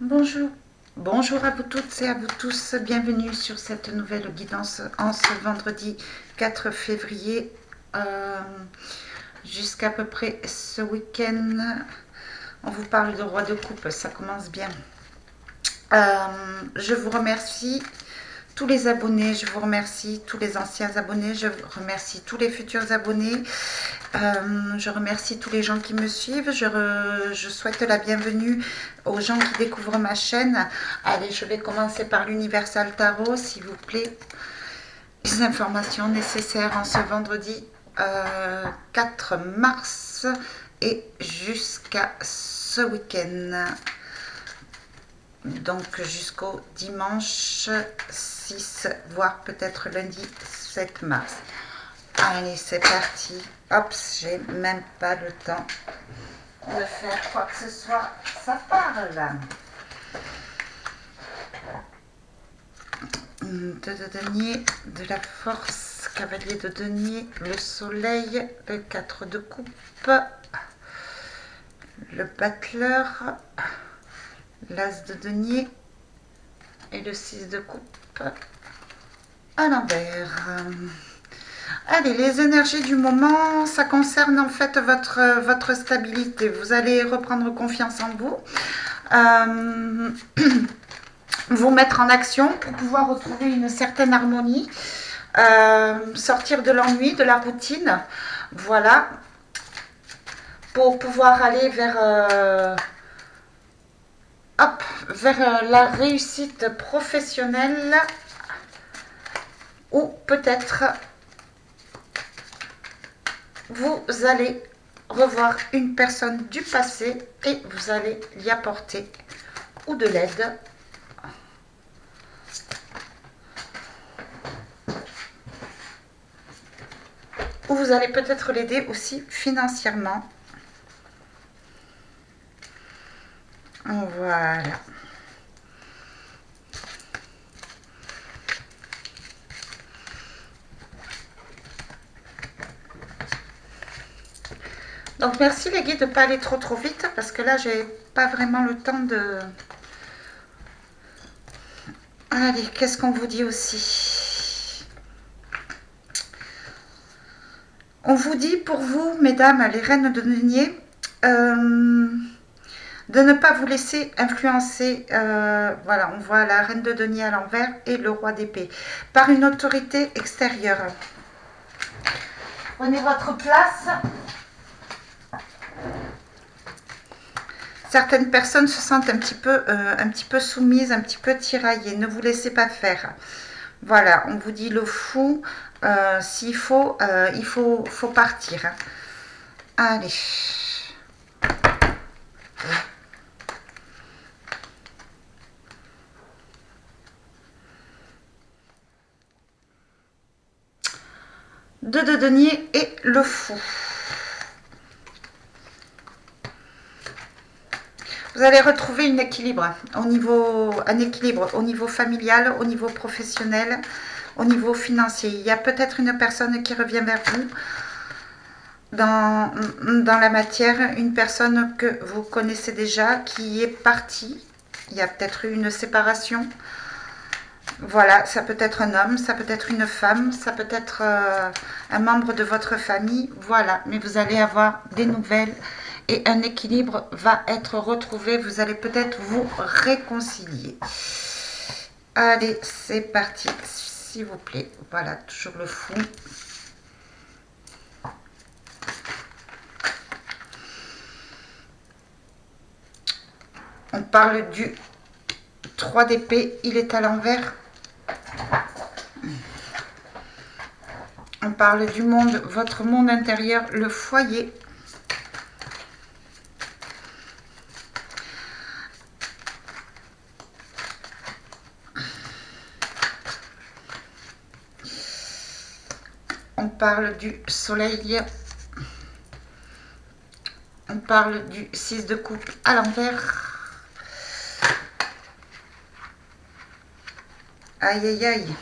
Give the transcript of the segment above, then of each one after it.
Bonjour, bonjour à vous toutes et à vous tous, bienvenue sur cette nouvelle guidance en ce vendredi 4 février jusqu'à peu près ce week-end. On vous parle de roi de coupe, ça commence bien. Je vous remercie tous les abonnés, je vous remercie tous les anciens abonnés, je remercie tous les futurs abonnés, je remercie tous les gens qui me suivent, je souhaite la bienvenue aux gens qui découvrent ma chaîne. Allez, je vais commencer par l'Universal Tarot, s'il vous plaît. Les informations nécessaires en ce vendredi 4 mars et jusqu'à ce week-end. Donc jusqu'au dimanche 6, voire peut-être lundi 7 mars. Allez, c'est parti. Hop, j'ai même pas le temps de faire quoi que ce soit. Ça parle. De denier, de la force, cavalier de denier, le soleil, le 4 de coupe, le battleur, l'as de denier et le 6 de coupe à l'envers. Allez, les énergies du moment, ça concerne en fait votre stabilité. Vous allez reprendre confiance en vous, vous mettre en action pour pouvoir retrouver une certaine harmonie, sortir de l'ennui, de la routine, voilà, pour pouvoir aller vers la réussite professionnelle, ou peut-être vous allez revoir une personne du passé et vous allez y apporter ou de l'aide ou vous allez peut-être l'aider aussi financièrement. Voilà. Donc merci les guides de ne pas aller trop vite parce que là j'ai pas vraiment le temps de... Allez, qu'est-ce qu'on vous dit aussi? On vous dit pour vous, mesdames, les reines de denier, de ne pas vous laisser influencer, voilà, on voit la reine de denier à l'envers et le roi d'épée, par une autorité extérieure. Prenez votre place. Certaines personnes se sentent un petit peu soumises, un petit peu tiraillées. Ne vous laissez pas faire. Voilà, on vous dit le fou. S'il faut, il faut partir. Allez. Deux de denier et le fou. Vous allez retrouver un équilibre au niveau familial, au niveau professionnel, au niveau financier. Il y a peut-être une personne qui revient vers vous dans la matière, une personne que vous connaissez déjà qui est partie. Il y a peut-être eu une séparation. Voilà, ça peut être un homme, ça peut être une femme, ça peut être un membre de votre famille. Voilà, mais vous allez avoir des nouvelles et un équilibre va être retrouvé. Vous allez peut-être vous réconcilier. Allez, c'est parti, s'il vous plaît. Voilà, toujours le fou. On parle du 3 d'épée, il est à l'envers. On parle du monde, votre monde intérieur, le foyer. On parle du soleil. On parle du 6 de coupe à l'envers. Aïe, aïe, aïe.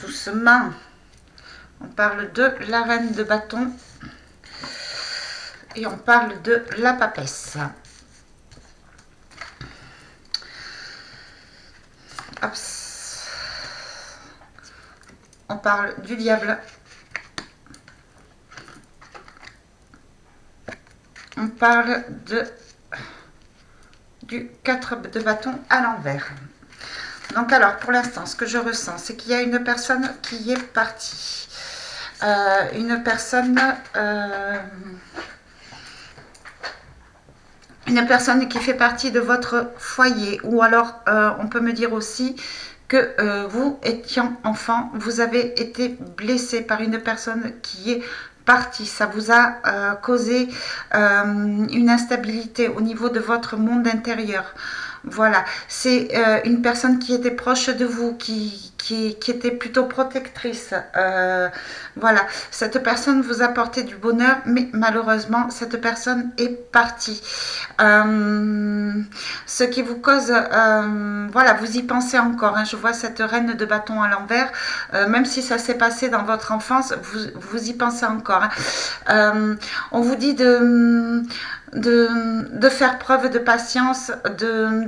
Doucement. On parle de la reine de bâton. Et on parle de la papesse. Hop. On parle du diable. On parle du 4 de bâton à l'envers. Donc alors, pour l'instant, ce que je ressens, c'est qu'il y a une personne qui est partie. Une personne qui fait partie de votre foyer. Ou alors, on peut me dire aussi que vous, étant enfant, vous avez été blessé par une personne qui est partie. Ça vous a causé une instabilité au niveau de votre monde intérieur. Voilà, c'est une personne qui était proche de vous, qui était plutôt protectrice. Voilà, cette personne vous apportait du bonheur, mais malheureusement, cette personne est partie. Ce qui vous cause, voilà, vous y pensez encore. Hein, je vois cette reine de bâton à l'envers, même si ça s'est passé dans votre enfance, vous y pensez encore. Hein. On vous dit de faire preuve de patience,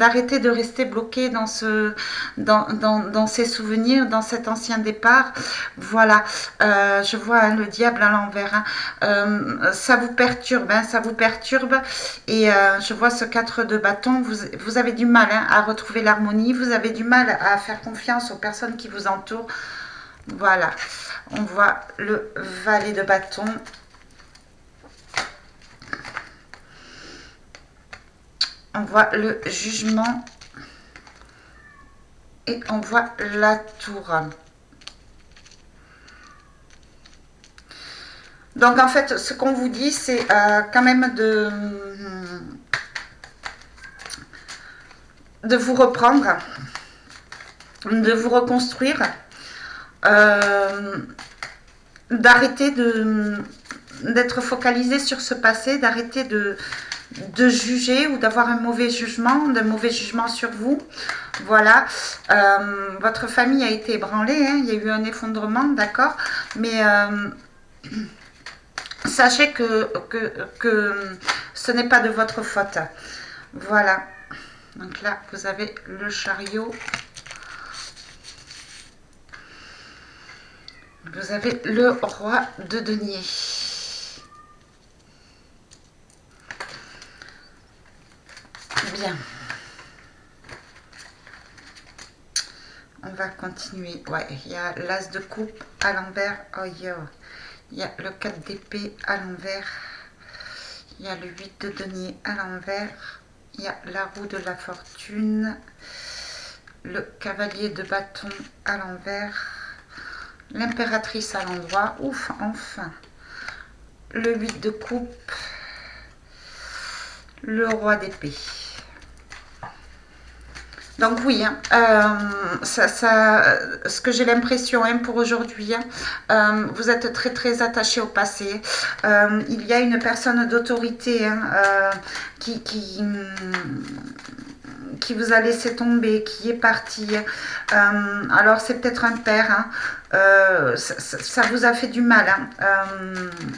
d'arrêter de rester bloqué dans ces souvenirs, dans cet ancien départ. Voilà, je vois hein, le diable à l'envers. Hein. Ça vous perturbe, hein, ça vous perturbe. Et je vois ce 4 de bâton, vous avez du mal hein, à retrouver l'harmonie, vous avez du mal à faire confiance aux personnes qui vous entourent. Voilà, on voit le valet de bâton. On voit le jugement et on voit la tour. Donc en fait, ce qu'on vous dit, c'est quand même de vous reprendre, de vous reconstruire, d'arrêter d'être focalisé sur ce passé, d'arrêter de juger ou d'avoir un mauvais jugement sur vous. Voilà, votre famille a été ébranlée, hein, il y a eu un effondrement, d'accord, mais sachez que ce n'est pas de votre faute. Voilà, donc là vous avez le chariot, vous avez le roi de denier. Bien. On va continuer. Ouais, il y a l'as de coupe à l'envers. Oh yo. Il y a le 4 d'épée à l'envers. Il y a le 8 de denier à l'envers. Il y a la roue de la fortune. Le cavalier de bâton à l'envers. L'impératrice à l'endroit. Ouf, enfin. Le 8 de coupe. Le roi d'épée. Donc oui, hein, ce que j'ai l'impression hein, pour aujourd'hui, hein, vous êtes très très attaché au passé. Il y a une personne d'autorité hein, qui vous a laissé tomber, qui est parti. Alors c'est peut-être un père. Hein, ça vous a fait du mal. Hein.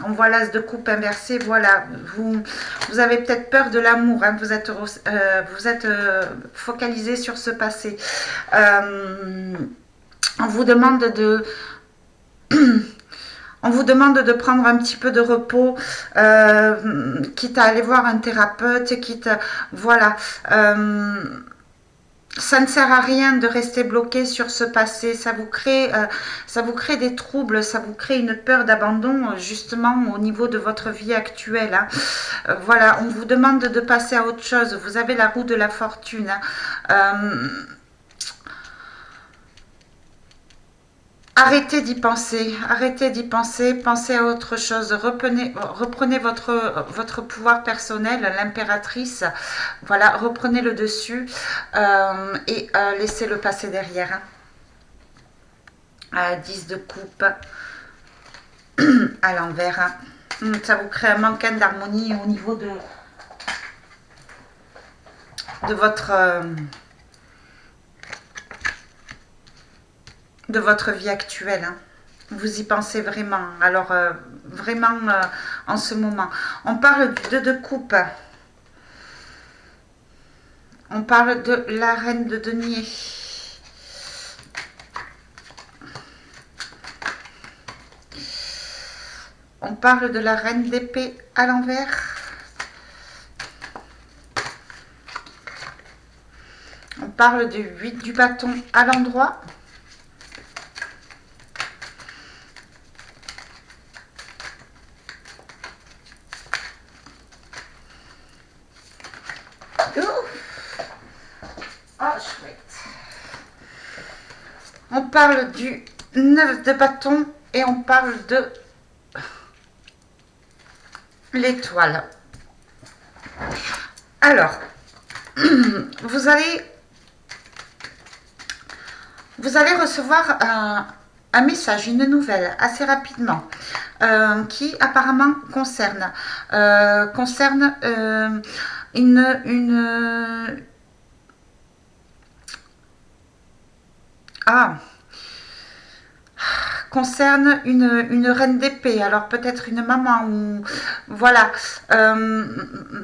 On voit l'as de coupe inversé. Voilà, vous avez peut-être peur de l'amour. Hein, vous êtes focalisé sur ce passé. On vous demande de on vous demande de prendre un petit peu de repos, quitte à aller voir un thérapeute, quitte, voilà. Ça ne sert à rien de rester bloqué sur ce passé, ça vous crée des troubles, ça vous crée une peur d'abandon justement au niveau de votre vie actuelle. Hein. Voilà, on vous demande de passer à autre chose, vous avez la roue de la fortune. Hein. Arrêtez d'y penser, pensez à autre chose, reprenez votre pouvoir personnel, l'impératrice, voilà, reprenez le dessus et laissez-le passer derrière. Hein. 10 de coupe à l'envers. Hein. Ça vous crée un manque d'harmonie au niveau de votre vie actuelle. Hein. Vous y pensez vraiment. Alors, vraiment en ce moment. On parle du 2 de coupe. On parle de la reine de denier. parle de la reine d'épée à l'envers. On parle du 8 du bâton à l'endroit. Oh, chouette. On parle du 9 de bâton et on parle de l'étoile. Alors, vous allez recevoir un message, une nouvelle assez rapidement qui apparemment concerne concerne une reine d'épée, alors peut-être une maman ou voilà.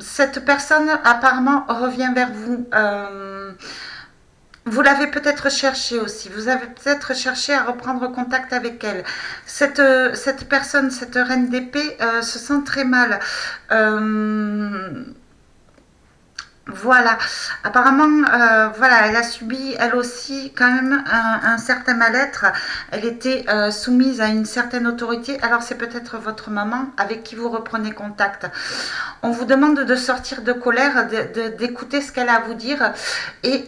Cette personne apparemment revient vers vous. Vous l'avez peut-être cherché aussi, vous avez peut-être cherché à reprendre contact avec elle. Cette personne, cette reine d'épée se sent très mal. Voilà, apparemment, voilà, elle a subi elle aussi quand même un certain mal-être. Elle était soumise à une certaine autorité. Alors c'est peut-être votre maman avec qui vous reprenez contact. On vous demande de sortir de colère, d'écouter ce qu'elle a à vous dire et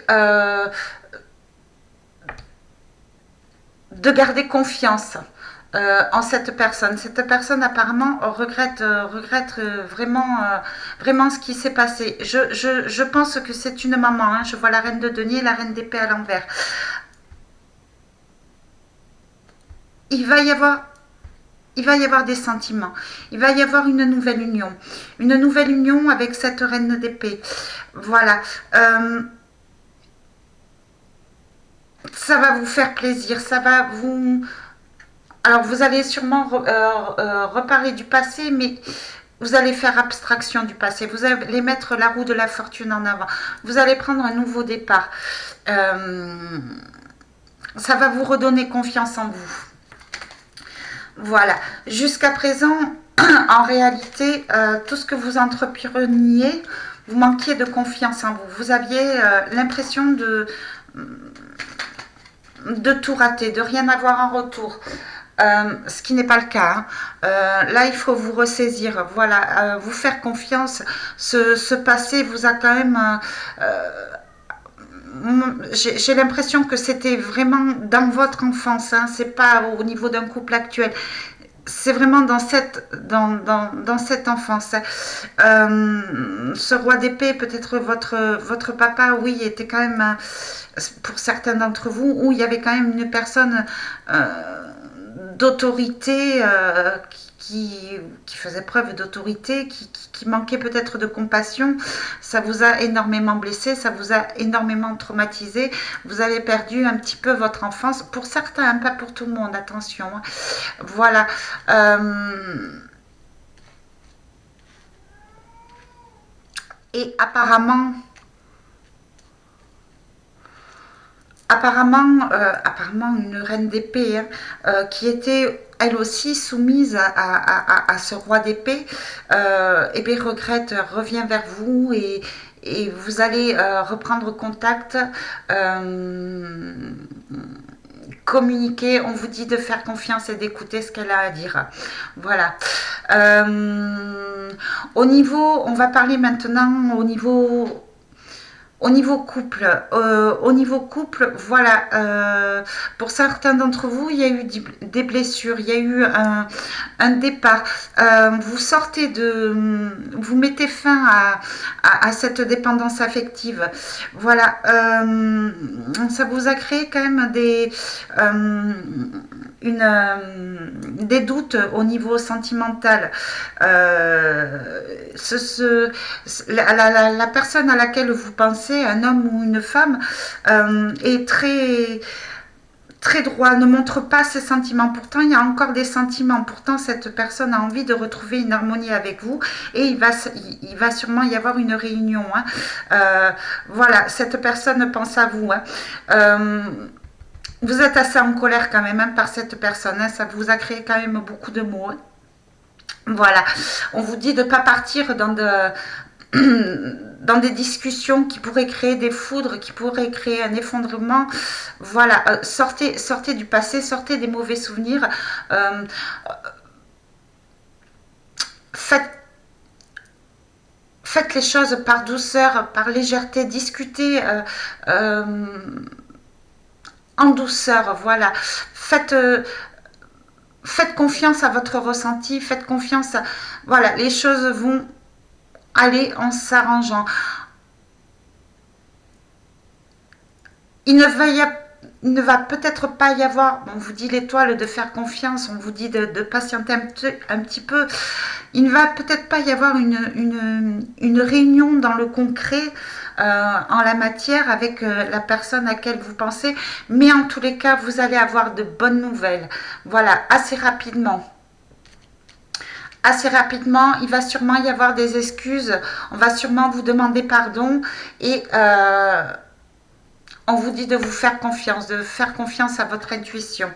de garder confiance. En cette personne. Cette personne apparemment regrette vraiment ce qui s'est passé. Je pense que c'est une maman. Hein. Je vois la reine de denier et la reine d'épée à l'envers. Il va y avoir des sentiments. Il va y avoir une nouvelle union. Une nouvelle union avec cette reine d'épée. Voilà. Ça va vous faire plaisir. Ça va vous... Alors, vous allez sûrement reparler du passé, mais vous allez faire abstraction du passé. Vous allez mettre la roue de la fortune en avant. Vous allez prendre un nouveau départ. Ça va vous redonner confiance en vous. Voilà. Jusqu'à présent, en réalité, tout ce que vous entrepreniez, vous manquiez de confiance en vous. Vous aviez l'impression de tout rater, de rien avoir en retour. Ce qui n'est pas le cas. Là, il faut vous ressaisir. Voilà, vous faire confiance. Ce passé vous a quand même... j'ai l'impression que c'était vraiment dans votre enfance. Hein, c'est pas au niveau d'un couple actuel. C'est vraiment dans cette enfance. Ce roi d'épée, peut-être votre papa, oui, était quand même, pour certains d'entre vous, où il y avait quand même une personne... d'autorité qui faisait preuve d'autorité, qui manquait peut-être de compassion. Ça vous a énormément blessé, ça vous a énormément traumatisé. Vous avez perdu un petit peu votre enfance. Pour certains, hein, pas pour tout le monde, attention. Hein. Voilà. Et apparemment, une reine d'épée hein, qui était elle aussi soumise à ce roi d'épée, et bien regrette, revient vers vous et vous allez reprendre contact, communiquer, on vous dit de faire confiance et d'écouter ce qu'elle a à dire. Voilà. Au niveau, on va parler maintenant au niveau couple, voilà, pour certains d'entre vous, il y a eu des blessures, il y a eu un départ. Vous mettez fin à cette dépendance affective. Voilà, ça vous a créé quand même des doutes au niveau sentimental. La personne à laquelle vous pensez, un homme ou une femme, est très droit, ne montre pas ses sentiments. Pourtant, il y a encore des sentiments. Pourtant, cette personne a envie de retrouver une harmonie avec vous et il va sûrement y avoir une réunion. Hein. Voilà, cette personne pense à vous. Hein. Vous êtes assez en colère quand même hein, par cette personne. Hein. Ça vous a créé quand même beaucoup de maux. Hein. Voilà, on vous dit de ne pas partir dans dans des discussions qui pourraient créer des foudres, qui pourraient créer un effondrement. Voilà, sortez du passé, sortez des mauvais souvenirs. Euh, faites, faites les choses par douceur, par légèreté, discutez en douceur. Voilà, faites confiance à votre ressenti, faites confiance à... Voilà, les choses vont aller en s'arrangeant. Il ne va y il ne va peut-être pas y avoir, on vous dit l'étoile de faire confiance, on vous dit de patienter un petit peu. Il ne va peut-être pas y avoir une réunion dans le concret en la matière avec la personne à laquelle vous pensez, mais en tous les cas, vous allez avoir de bonnes nouvelles. Voilà, assez rapidement. Assez rapidement, il va sûrement y avoir des excuses, on va sûrement vous demander pardon et on vous dit de vous faire confiance, de faire confiance à votre intuition.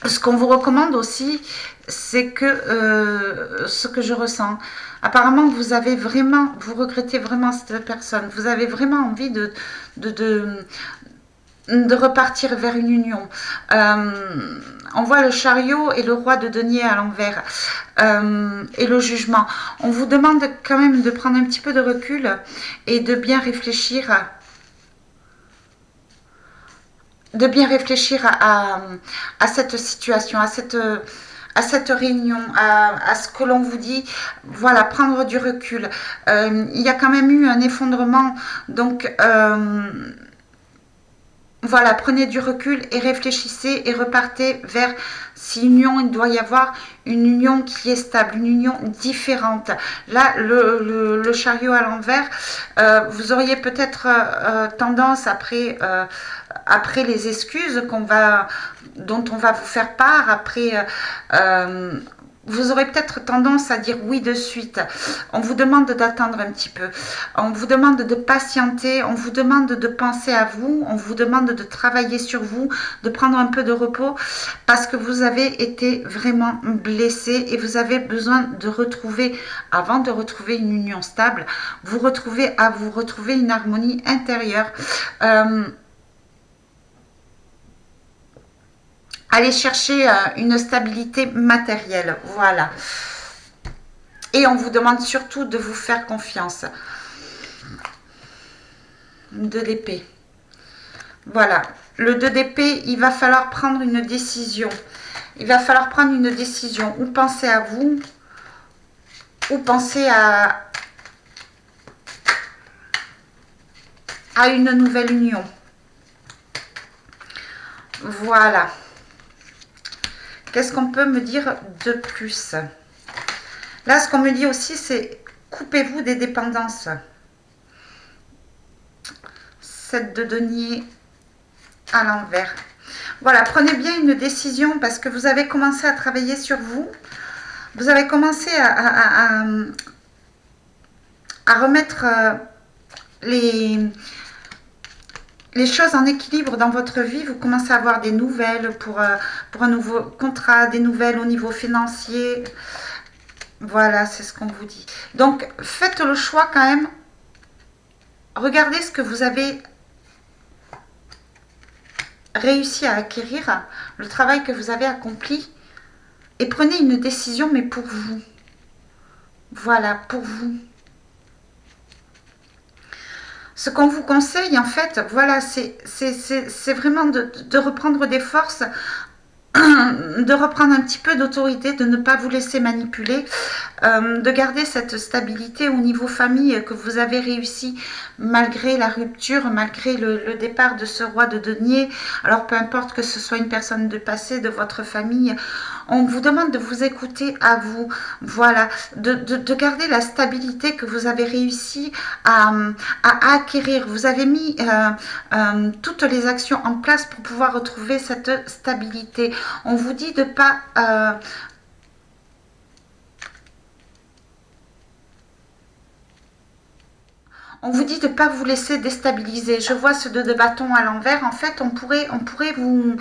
Ce qu'on vous recommande aussi, c'est que ce que je ressens, apparemment vous avez vraiment, vous regrettez vraiment cette personne, vous avez vraiment envie de, de, de repartir vers une union. On voit le chariot et le roi de denier à l'envers et le jugement. On vous demande quand même de prendre un petit peu de recul et de bien réfléchir à cette situation, à cette réunion, à ce que l'on vous dit. Voilà, prendre du recul. Il y a quand même eu un effondrement, donc voilà, prenez du recul et réfléchissez et repartez vers si union, il doit y avoir une union qui est stable, une union différente. Là, le chariot à l'envers, vous auriez peut-être tendance après les excuses dont on va vous faire part, après vous aurez peut-être tendance à dire oui de suite. On vous demande d'attendre un petit peu. On vous demande de patienter. On vous demande de penser à vous. On vous demande de travailler sur vous, de prendre un peu de repos parce que vous avez été vraiment blessé et vous avez besoin de retrouver, avant de retrouver une union stable, vous retrouver une harmonie intérieure. Aller chercher une stabilité matérielle. Voilà. Et on vous demande surtout de vous faire confiance. De l'épée. Voilà. Le 2 d'épée, il va falloir prendre une décision. Il va falloir prendre une décision. Ou penser à vous, ou penser à une nouvelle union. Voilà. Qu'est-ce qu'on peut me dire de plus? Là, ce qu'on me dit aussi, c'est coupez-vous des dépendances. 7 de denier à l'envers. Voilà, prenez bien une décision parce que vous avez commencé à travailler sur vous. Vous avez commencé à remettre les choses en équilibre dans votre vie. Vous commencez à avoir des nouvelles pour un nouveau contrat, des nouvelles au niveau financier. Voilà, c'est ce qu'on vous dit. Donc, faites le choix quand même. Regardez ce que vous avez réussi à acquérir, le travail que vous avez accompli, et prenez une décision, mais pour vous. Voilà, pour vous. Ce qu'on vous conseille, en fait, voilà, c'est vraiment de reprendre des forces, de reprendre un petit peu d'autorité, de ne pas vous laisser manipuler, de garder cette stabilité au niveau famille que vous avez réussi malgré la rupture, malgré le départ de ce roi de denier. Alors peu importe que ce soit une personne de passé, de votre famille, on vous demande de vous écouter à vous, voilà, de garder la stabilité que vous avez réussi à acquérir. Vous avez mis toutes les actions en place pour pouvoir retrouver cette stabilité. On vous dit de ne pas On vous dit de ne pas vous laisser déstabiliser. Je vois ce 2 de bâton à l'envers. En fait, on pourrait vous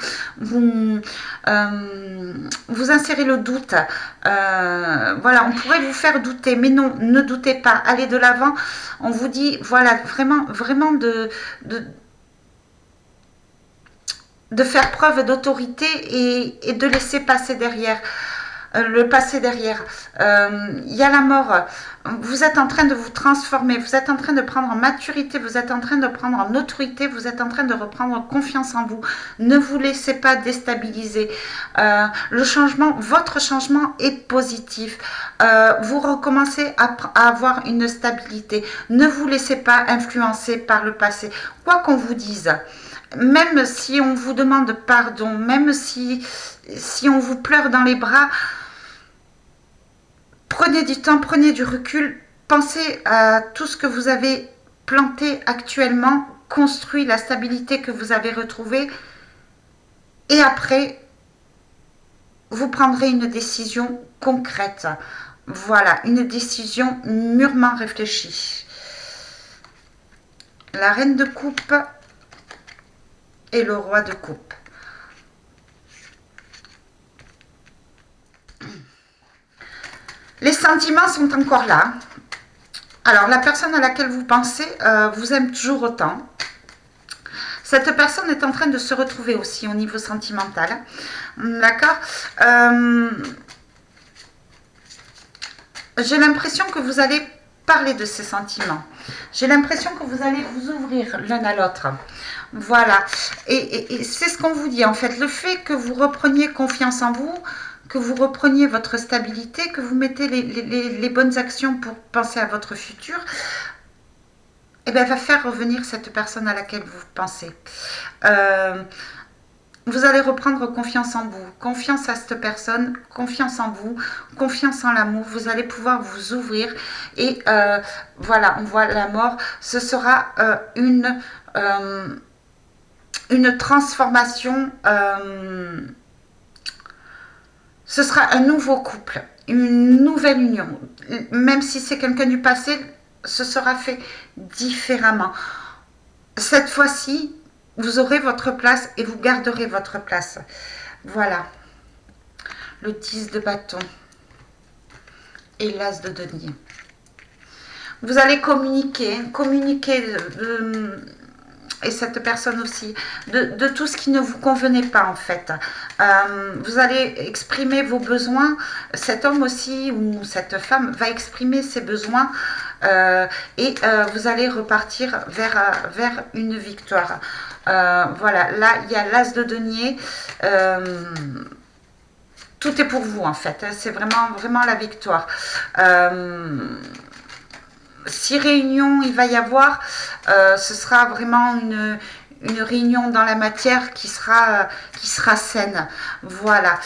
insérer le doute. Voilà, on pourrait vous faire douter. Mais non, ne doutez pas. Allez de l'avant. On vous dit, voilà, vraiment de faire preuve d'autorité et de laisser passer derrière. Le passé derrière. Il y a la mort. Vous êtes en train de vous transformer, vous êtes en train de prendre en maturité, vous êtes en train de prendre en autorité, vous êtes en train de reprendre confiance en vous. Ne vous laissez pas déstabiliser. Le changement, votre changement est positif. Vous recommencez à avoir une stabilité. Ne vous laissez pas influencer par le passé. Quoi qu'on vous dise, même si on vous demande pardon, même si on vous pleure dans les bras, prenez du temps, prenez du recul, pensez à tout ce que vous avez planté actuellement, construit, la stabilité que vous avez retrouvée, et après, vous prendrez une décision concrète. Voilà, une décision mûrement réfléchie. La reine de coupe et le roi de coupe. Les sentiments sont encore là. Alors, la personne à laquelle vous pensez vous aime toujours autant. Cette personne est en train de se retrouver aussi au niveau sentimental. D'accord. J'ai l'impression que vous allez parler de ces sentiments. J'ai l'impression que vous allez vous ouvrir l'un à l'autre. Voilà. Et c'est ce qu'on vous dit en fait. Le fait que vous repreniez confiance en vous, que vous repreniez votre stabilité, que vous mettez les bonnes actions pour penser à votre futur, eh bien, va faire revenir cette personne à laquelle vous pensez. Vous allez reprendre confiance en vous, confiance à cette personne, confiance en vous, confiance en l'amour. Vous allez pouvoir vous ouvrir et voilà, on voit la mort. Ce sera une transformation. Ce sera un nouveau couple, une nouvelle union. Même si c'est quelqu'un du passé, ce sera fait différemment. Cette fois-ci, vous aurez votre place et vous garderez votre place. Voilà. Le 10 de bâton et l'as de denier. Vous allez communiquer et cette personne aussi, de tout ce qui ne vous convenait pas en fait. Vous allez exprimer vos besoins. Cet homme aussi ou cette femme va exprimer ses besoins et vous allez repartir vers une victoire. Voilà, là il y a l'as de denier. Tout est pour vous en fait, c'est vraiment la victoire. 6 réunions il va y avoir, ce sera vraiment une réunion dans la matière qui sera saine. Voilà.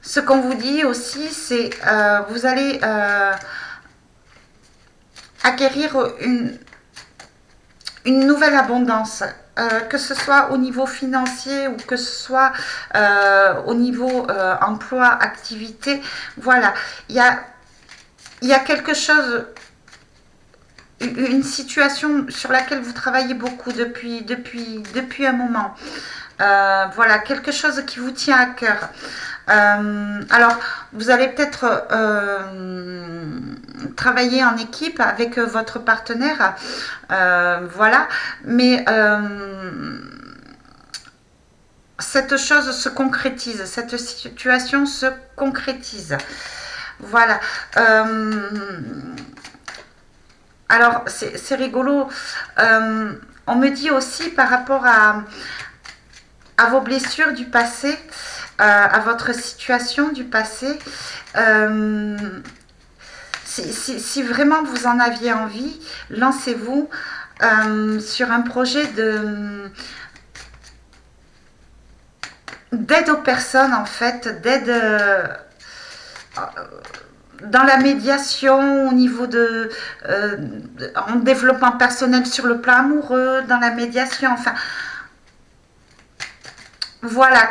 Ce qu'on vous dit aussi, c'est vous allez acquérir une nouvelle abondance. Que ce soit au niveau financier ou que ce soit au niveau emploi, activité. Voilà, il y a quelque chose, une situation sur laquelle vous travaillez beaucoup depuis un moment. Voilà, quelque chose qui vous tient à cœur. Alors, vous allez peut-être travailler en équipe avec votre partenaire, voilà, mais cette chose se concrétise, cette situation se concrétise. Voilà. Alors, c'est rigolo. On me dit aussi par rapport à vos blessures du passé, à votre situation du passé, si vraiment vous en aviez envie, lancez-vous sur un projet d'aide aux personnes, en fait, d'aide dans la médiation au niveau en développement personnel sur le plan amoureux, dans la médiation, enfin, voilà.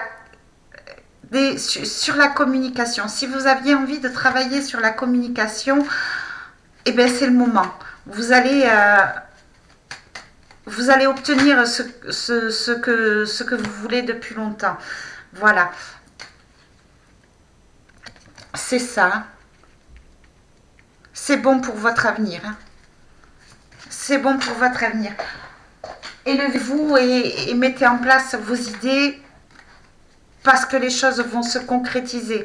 Sur la communication, si vous aviez envie de travailler sur la communication, eh bien c'est le moment. Vous allez obtenir ce que vous voulez depuis longtemps. Voilà. C'est ça. C'est bon pour votre avenir. Hein. C'est bon pour votre avenir. Élevez-vous et mettez en place vos idées parce que les choses vont se concrétiser.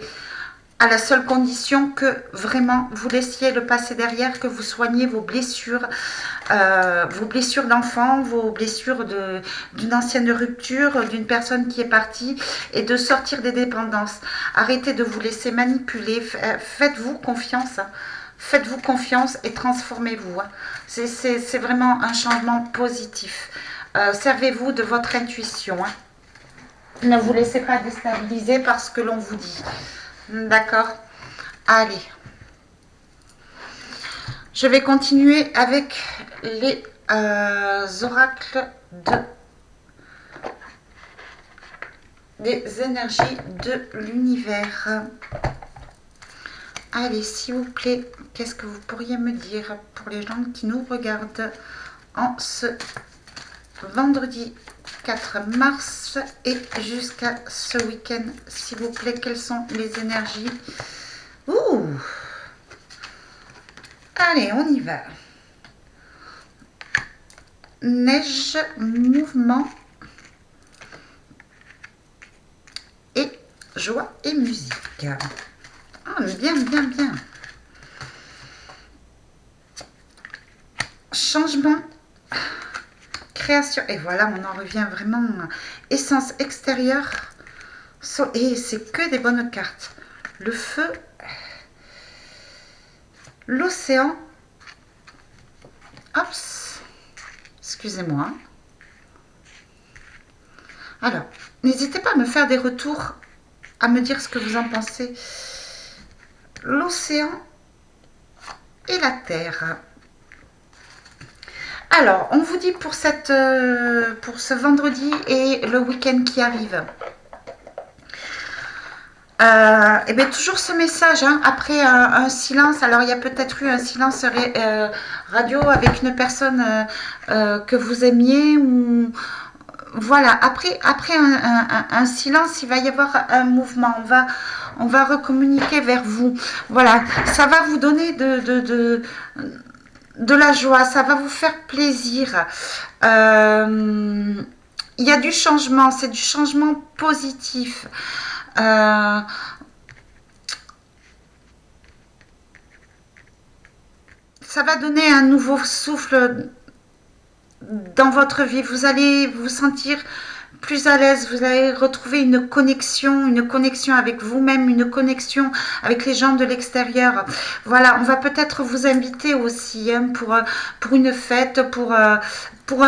À la seule condition que vraiment vous laissiez le passé derrière, que vous soigniez vos blessures d'enfant, vos blessures d'une ancienne rupture, d'une personne qui est partie, et de sortir des dépendances. Arrêtez de vous laisser manipuler, faites-vous confiance. Faites-vous confiance et transformez-vous. C'est vraiment un changement positif. Servez-vous de votre intuition. Ne vous laissez pas déstabiliser par ce que l'on vous dit. D'accord? Allez. Je vais continuer avec les oracles des énergies de l'univers. Allez, s'il vous plaît, qu'est-ce que vous pourriez me dire pour les gens qui nous regardent en ce vendredi 4 mars et jusqu'à ce week-end, s'il vous plaît, quelles sont les énergies? Ouh! Allez, on y va. Neige, mouvement et joie et musique. Ah, bien, bien, bien. Changement, création. Et voilà, on en revient vraiment. Essence extérieure. Et c'est que des bonnes cartes. Le feu. L'océan. Hop. Excusez-moi. Alors, n'hésitez pas à me faire des retours, à me dire ce que vous en pensez. L'océan et la terre. Alors, on vous dit pour ce vendredi et le week-end qui arrive. Et bien toujours ce message, hein, après un silence. Alors, il y a peut-être eu un silence radio avec une personne que vous aimiez ou... Voilà, après un silence, il va y avoir un mouvement. On va recommuniquer vers vous. Voilà, ça va vous donner de la joie, ça va vous faire plaisir. Il y a du changement, c'est du changement positif. Ça va donner un nouveau souffle dans votre vie. Vous allez vous sentir plus à l'aise, vous allez retrouver une connexion avec vous-même, une connexion avec les gens de l'extérieur. Voilà, on va peut-être vous inviter aussi hein, pour une fête, pour un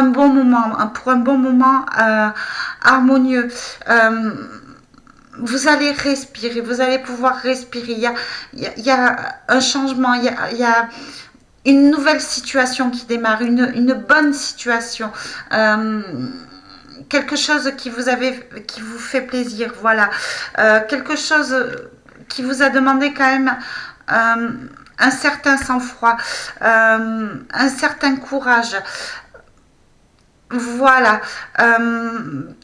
bon moment, harmonieux. Vous allez respirer, vous allez pouvoir respirer. Il y a un changement, il y a une nouvelle situation qui démarre, une bonne situation. Quelque chose qui vous fait plaisir, voilà. Quelque chose qui vous a demandé quand même un certain sang-froid, un certain courage. Voilà,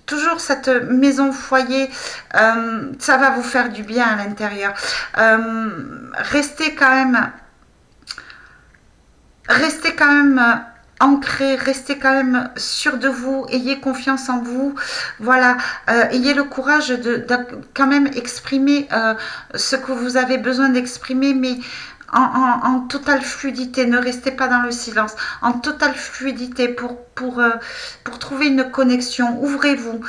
toujours cette maison foyer, ça va vous faire du bien à l'intérieur. Restez quand même ancré, restez quand même sûr de vous, ayez confiance en vous, voilà, ayez le courage de quand même exprimer ce que vous avez besoin d'exprimer, mais en totale fluidité, ne restez pas dans le silence, en totale fluidité pour trouver une connexion, ouvrez-vous.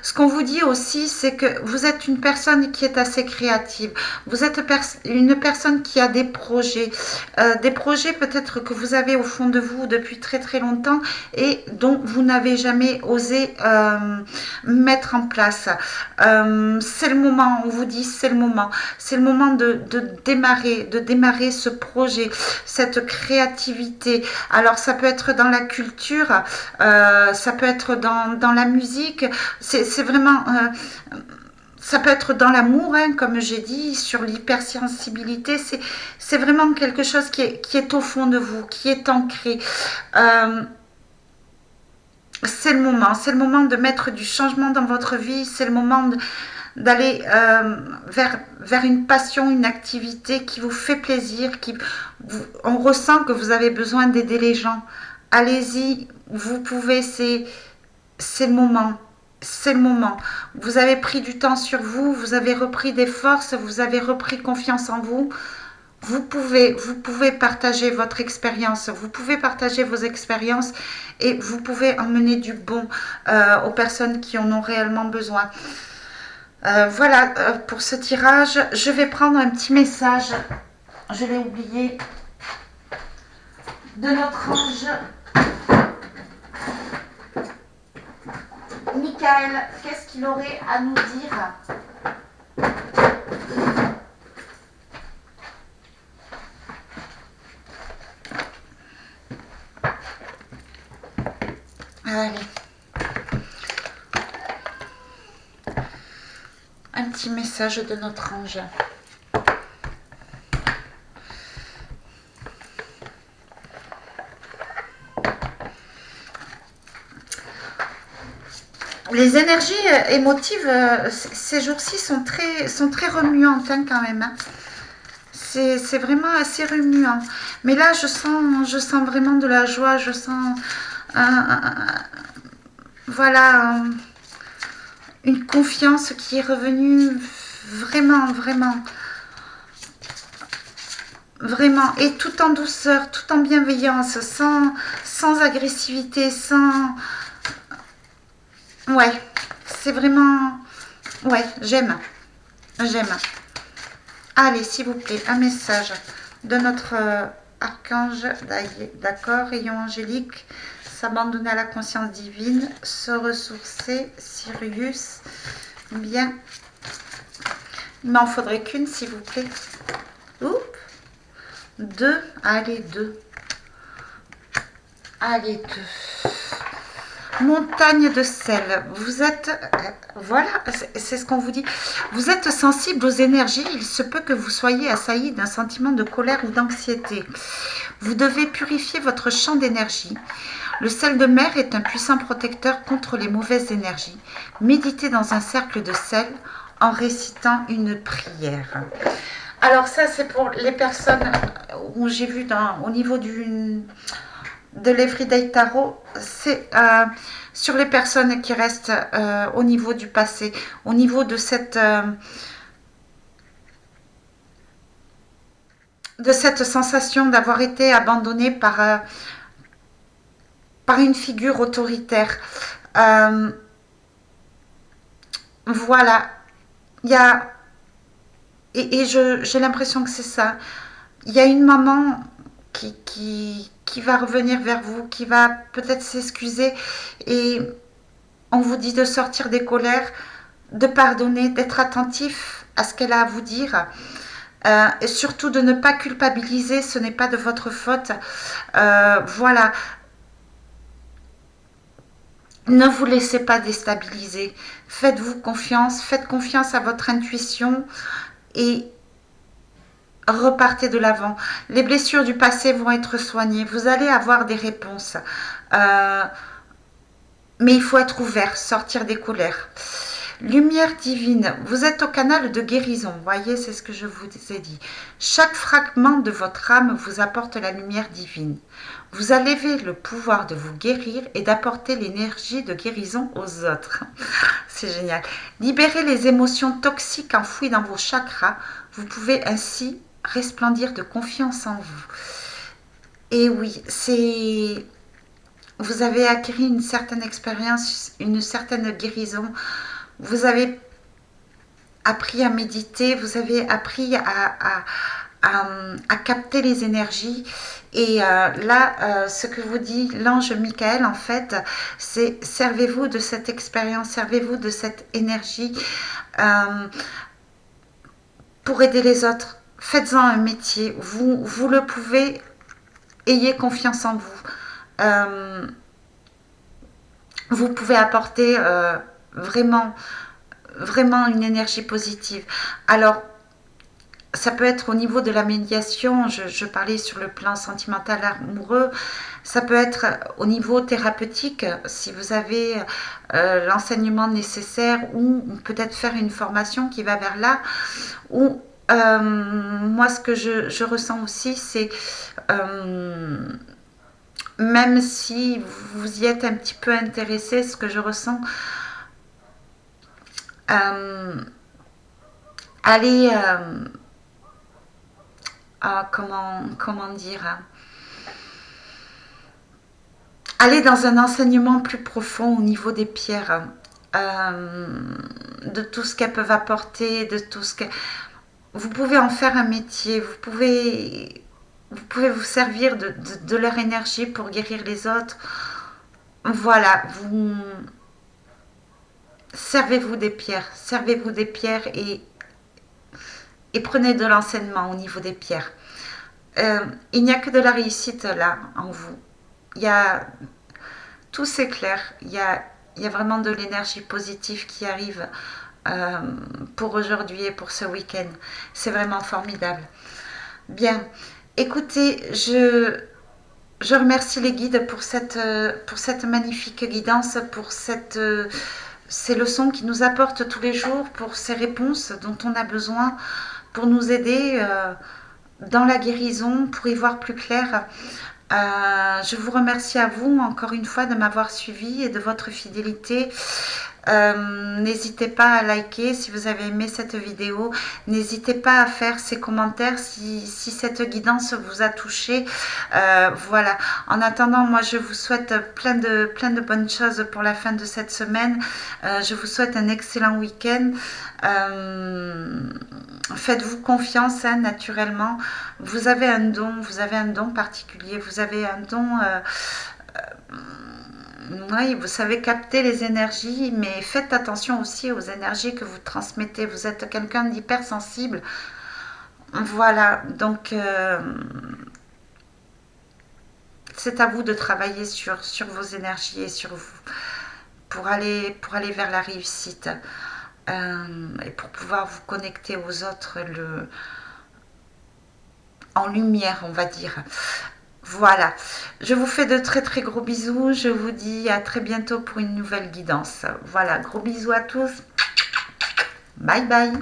Ce qu'on vous dit aussi, c'est que vous êtes une personne qui est assez créative, vous êtes une personne qui a des projets peut-être que vous avez au fond de vous depuis très très longtemps et dont vous n'avez jamais osé mettre en place. C'est le moment, on vous dit, c'est le moment de démarrer ce projet, cette créativité. Alors ça peut être dans la culture, ça peut être dans la musique, c'est vraiment ça peut être dans l'amour, hein, comme j'ai dit, sur l'hypersensibilité. C'est vraiment quelque chose qui est au fond de vous, qui est ancré. Euh, c'est le moment de mettre du changement dans votre vie, c'est le moment d'aller vers une passion, une activité qui vous fait plaisir, on ressent que vous avez besoin d'aider les gens. Allez-y, vous pouvez, c'est le moment. C'est le moment. Vous avez pris du temps sur vous, vous avez repris des forces, vous avez repris confiance en vous. Vous pouvez partager votre expérience, vous pouvez partager vos expériences et vous pouvez emmener du bon aux personnes qui en ont réellement besoin. Voilà pour ce tirage. Je vais prendre un petit message, je l'ai oublié, de notre ange. Michael, qu'est-ce qu'il aurait à nous dire? Allez. Un petit message de notre ange. Les énergies émotives ces jours-ci sont très remuantes, hein, quand même. Hein. C'est vraiment assez remuant. Mais là, je sens vraiment de la joie. Je sens voilà, une confiance qui est revenue vraiment, vraiment. Vraiment. Et tout en douceur, tout en bienveillance, sans agressivité, sans... Ouais, c'est vraiment... Ouais, j'aime. J'aime. Allez, s'il vous plaît, un message de notre archange, d'accord, rayon angélique, s'abandonner à la conscience divine, se ressourcer, Sirius, bien. Il m'en faudrait qu'une, s'il vous plaît. Oups, deux, allez, deux. Allez, deux. Montagne de sel, vous êtes, voilà, c'est ce qu'on vous dit, vous êtes sensible aux énergies, il se peut que vous soyez assailli d'un sentiment de colère ou d'anxiété. Vous devez purifier votre champ d'énergie. Le sel de mer est un puissant protecteur contre les mauvaises énergies. Méditez dans un cercle de sel en récitant une prière. Alors ça, c'est pour les personnes où j'ai vu au niveau de l'Everyday Tarot, c'est sur les personnes qui restent au niveau du passé, au niveau de cette sensation d'avoir été abandonné par une figure autoritaire. Voilà, il y a... Et j'ai l'impression que c'est ça. Il y a une maman qui va revenir vers vous, qui va peut-être s'excuser et on vous dit de sortir des colères, de pardonner, d'être attentif à ce qu'elle a à vous dire et surtout de ne pas culpabiliser, ce n'est pas de votre faute. Voilà. Ne vous laissez pas déstabiliser. Faites-vous confiance, faites confiance à votre intuition et repartez de l'avant. Les blessures du passé vont être soignées. Vous allez avoir des réponses. Mais il faut être ouvert, sortir des colères. Lumière divine, vous êtes au canal de guérison. Voyez, c'est ce que je vous ai dit. Chaque fragment de votre âme vous apporte la lumière divine. Vous avez le pouvoir de vous guérir et d'apporter l'énergie de guérison aux autres. C'est génial. Libérez les émotions toxiques enfouies dans vos chakras. Vous pouvez ainsi resplendir de confiance en vous. Et oui, vous avez acquis une certaine expérience, une certaine guérison. Vous avez appris à méditer, vous avez appris à capter les énergies. Et là, ce que vous dit l'ange Michael, en fait, c'est servez-vous de cette expérience, servez-vous de cette énergie pour aider les autres. Faites-en un métier, vous le pouvez, ayez confiance en vous. Vous pouvez apporter vraiment vraiment une énergie positive. Alors, ça peut être au niveau de la médiation, je parlais sur le plan sentimental amoureux, ça peut être au niveau thérapeutique, si vous avez l'enseignement nécessaire ou peut-être faire une formation qui va vers là, ou moi ce que je ressens aussi, c'est même si vous y êtes un petit peu intéressé, ce que je ressens, aller comment dire, aller dans un enseignement plus profond au niveau des pierres, de tout ce qu'elles peuvent apporter, de tout ce que vous pouvez en faire un métier, vous pouvez vous servir de leur énergie pour guérir les autres. Voilà, vous servez-vous des pierres et prenez de l'enseignement au niveau des pierres. Il n'y a que de la réussite là en vous. Il y a tout s'éclaire. Il y a vraiment de l'énergie positive qui arrive pour aujourd'hui et pour ce week-end. C'est vraiment formidable. Bien, écoutez, je remercie les guides pour cette magnifique guidance, pour ces leçons qui nous apportent tous les jours, pour ces réponses dont on a besoin, pour nous aider dans la guérison, pour y voir plus clair. Je vous remercie à vous encore une fois de m'avoir suivi et de votre fidélité. N'hésitez pas à liker si vous avez aimé cette vidéo. N'hésitez pas à faire ces commentaires si cette guidance vous a touché. Voilà. En attendant, moi je vous souhaite plein de bonnes choses pour la fin de cette semaine. Je vous souhaite un excellent week-end. Faites-vous confiance, hein, naturellement. Vous avez un don particulier. Vous avez un don. Oui, vous savez capter les énergies, mais faites attention aussi aux énergies que vous transmettez. Vous êtes quelqu'un d'hypersensible. Voilà, donc c'est à vous de travailler sur vos énergies et sur vous pour aller vers la réussite et pour pouvoir vous connecter aux autres en lumière, on va dire. Voilà, je vous fais de très très gros bisous, je vous dis à très bientôt pour une nouvelle guidance. Voilà, gros bisous à tous, bye bye.